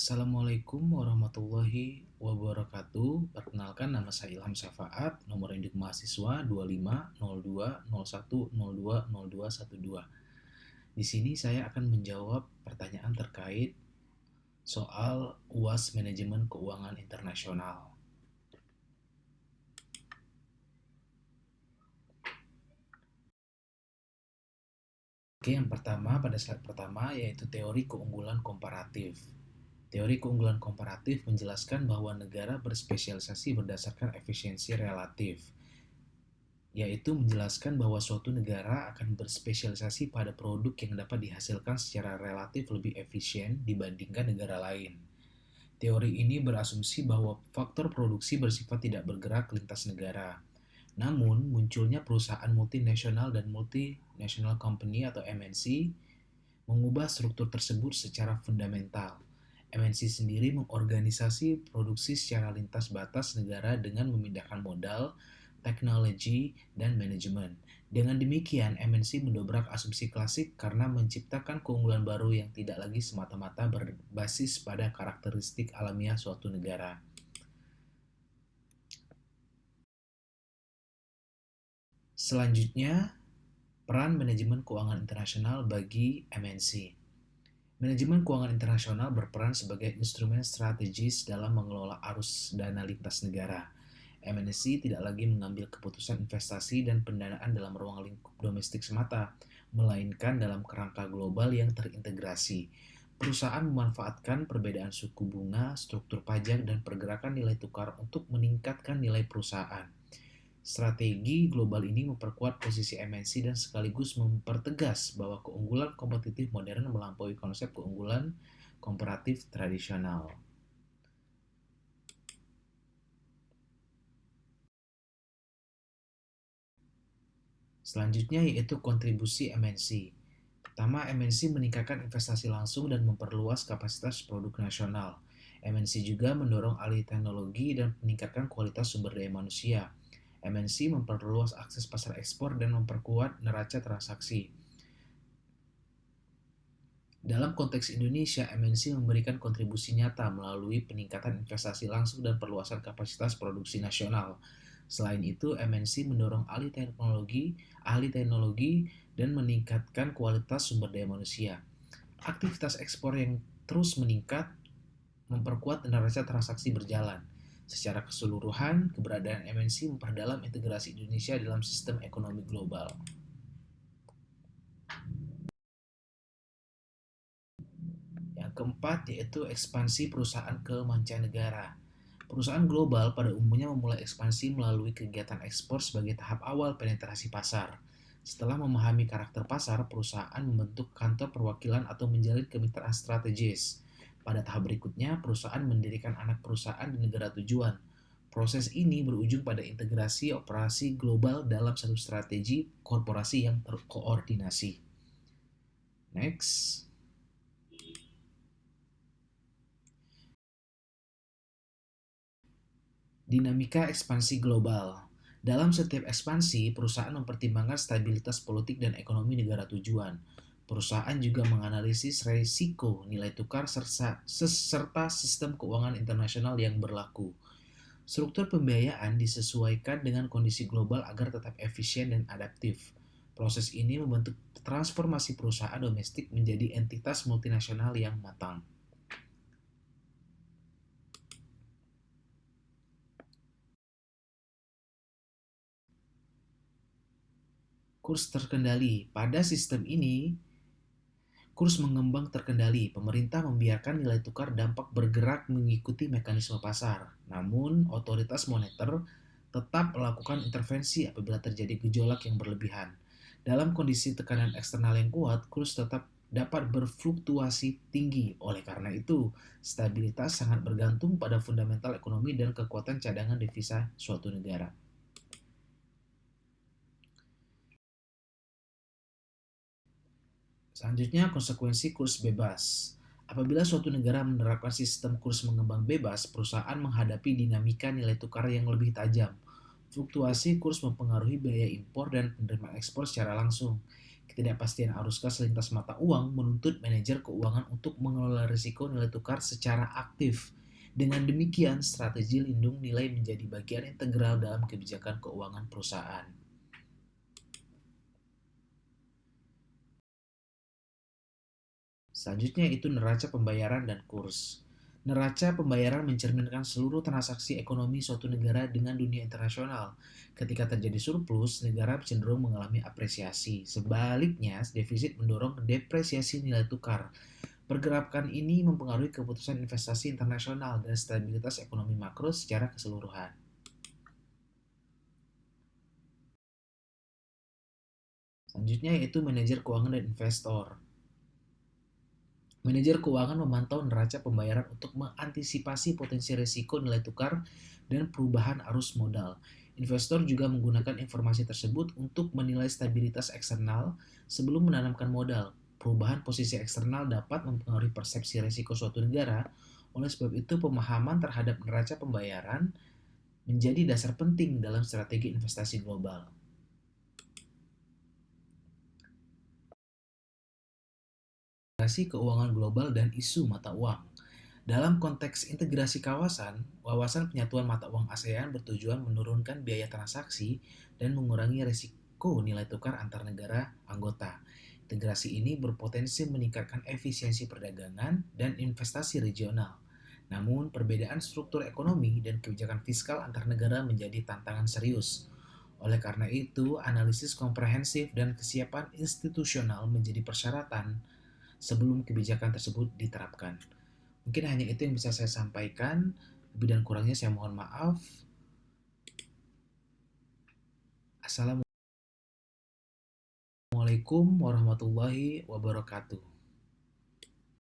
Assalamualaikum warahmatullahi wabarakatuh. Perkenalkan, nama saya Ilham Syafaat, nomor induk mahasiswa 250201020212. Di sini saya akan menjawab pertanyaan terkait soal UAS Manajemen Keuangan Internasional. Oke, yang pertama pada slide pertama yaitu teori keunggulan komparatif. Teori keunggulan komparatif menjelaskan bahwa negara berspesialisasi berdasarkan efisiensi relatif, yaitu menjelaskan bahwa suatu negara akan berspesialisasi pada produk yang dapat dihasilkan secara relatif lebih efisien dibandingkan negara lain. Teori ini berasumsi bahwa faktor produksi bersifat tidak bergerak lintas negara. Namun, munculnya perusahaan multinasional dan multinational company atau MNC mengubah struktur tersebut secara fundamental. MNC sendiri mengorganisasi produksi secara lintas batas negara dengan memindahkan modal, teknologi, dan manajemen. Dengan demikian, MNC mendobrak asumsi klasik karena menciptakan keunggulan baru yang tidak lagi semata-mata berbasis pada karakteristik alamiah suatu negara. Selanjutnya, peran manajemen keuangan internasional bagi MNC. Manajemen keuangan internasional berperan sebagai instrumen strategis dalam mengelola arus dana lintas negara. MNC tidak lagi mengambil keputusan investasi dan pendanaan dalam ruang lingkup domestik semata, melainkan dalam kerangka global yang terintegrasi. Perusahaan memanfaatkan perbedaan suku bunga, struktur pajak, dan pergerakan nilai tukar untuk meningkatkan nilai perusahaan. Strategi global ini memperkuat posisi MNC dan sekaligus mempertegas bahwa keunggulan kompetitif modern melampaui konsep keunggulan komparatif tradisional. Selanjutnya yaitu kontribusi MNC. Pertama, MNC meningkatkan investasi langsung dan memperluas kapasitas produk nasional. MNC juga mendorong alih teknologi dan meningkatkan kualitas sumber daya manusia. MNC memperluas akses pasar ekspor dan memperkuat neraca transaksi. Dalam konteks Indonesia, MNC memberikan kontribusi nyata melalui peningkatan investasi langsung dan perluasan kapasitas produksi nasional. Selain itu, MNC mendorong ahli teknologi dan meningkatkan kualitas sumber daya manusia. Aktivitas ekspor yang terus meningkat memperkuat neraca transaksi berjalan. Secara keseluruhan, keberadaan MNC memperdalam integrasi Indonesia dalam sistem ekonomi global. Yang keempat yaitu ekspansi perusahaan ke mancanegara. Perusahaan global pada umumnya memulai ekspansi melalui kegiatan ekspor sebagai tahap awal penetrasi pasar. Setelah memahami karakter pasar, perusahaan membentuk kantor perwakilan atau menjalin kemitraan strategis. Pada tahap berikutnya, perusahaan mendirikan anak perusahaan di negara tujuan. Proses ini berujung pada integrasi operasi global dalam satu strategi korporasi yang terkoordinasi. Next. Dinamika ekspansi global. Dalam setiap ekspansi, perusahaan mempertimbangkan stabilitas politik dan ekonomi negara tujuan. Perusahaan juga menganalisis risiko nilai tukar serta sistem keuangan internasional yang berlaku. Struktur pembiayaan disesuaikan dengan kondisi global agar tetap efisien dan adaptif. Proses ini membentuk transformasi perusahaan domestik menjadi entitas multinasional yang matang. Kurs terkendali. Pada sistem ini, kurs mengembang terkendali. Pemerintah membiarkan nilai tukar dampak bergerak mengikuti mekanisme pasar. Namun, otoritas moneter tetap melakukan intervensi apabila terjadi gejolak yang berlebihan. Dalam kondisi tekanan eksternal yang kuat, kurs tetap dapat berfluktuasi tinggi. Oleh karena itu, stabilitas sangat bergantung pada fundamental ekonomi dan kekuatan cadangan devisa suatu negara. Selanjutnya, konsekuensi kurs bebas. Apabila suatu negara menerapkan sistem kurs mengembang bebas, perusahaan menghadapi dinamika nilai tukar yang lebih tajam. Fluktuasi kurs mempengaruhi biaya impor dan penerimaan ekspor secara langsung. Ketidakpastian arus kas lintas mata uang menuntut manajer keuangan untuk mengelola risiko nilai tukar secara aktif. Dengan demikian, strategi lindung nilai menjadi bagian integral dalam kebijakan keuangan perusahaan. Selanjutnya itu neraca pembayaran dan kurs. Neraca pembayaran mencerminkan seluruh transaksi ekonomi suatu negara dengan dunia internasional. Ketika terjadi surplus, negara cenderung mengalami apresiasi. Sebaliknya, defisit mendorong depresiasi nilai tukar. Pergerakan ini mempengaruhi keputusan investasi internasional dan stabilitas ekonomi makro secara keseluruhan. Selanjutnya yaitu manajer keuangan dan investor. Manajer keuangan memantau neraca pembayaran untuk mengantisipasi potensi risiko nilai tukar dan perubahan arus modal. Investor juga menggunakan informasi tersebut untuk menilai stabilitas eksternal sebelum menanamkan modal. Perubahan posisi eksternal dapat mempengaruhi persepsi risiko suatu negara. Oleh sebab itu, pemahaman terhadap neraca pembayaran menjadi dasar penting dalam strategi investasi global. Integrasi keuangan global dan isu mata uang. Dalam konteks integrasi kawasan, wawasan penyatuan mata uang ASEAN bertujuan menurunkan biaya transaksi dan mengurangi risiko nilai tukar antar negara anggota. Integrasi ini berpotensi meningkatkan efisiensi perdagangan dan investasi regional. Namun, perbedaan struktur ekonomi dan kebijakan fiskal antar negara menjadi tantangan serius. Oleh karena itu, analisis komprehensif dan kesiapan institusional menjadi persyaratan sebelum kebijakan tersebut diterapkan. Mungkin hanya itu yang bisa saya sampaikan. Lebih dan kurangnya saya mohon maaf. Assalamualaikum warahmatullahi wabarakatuh.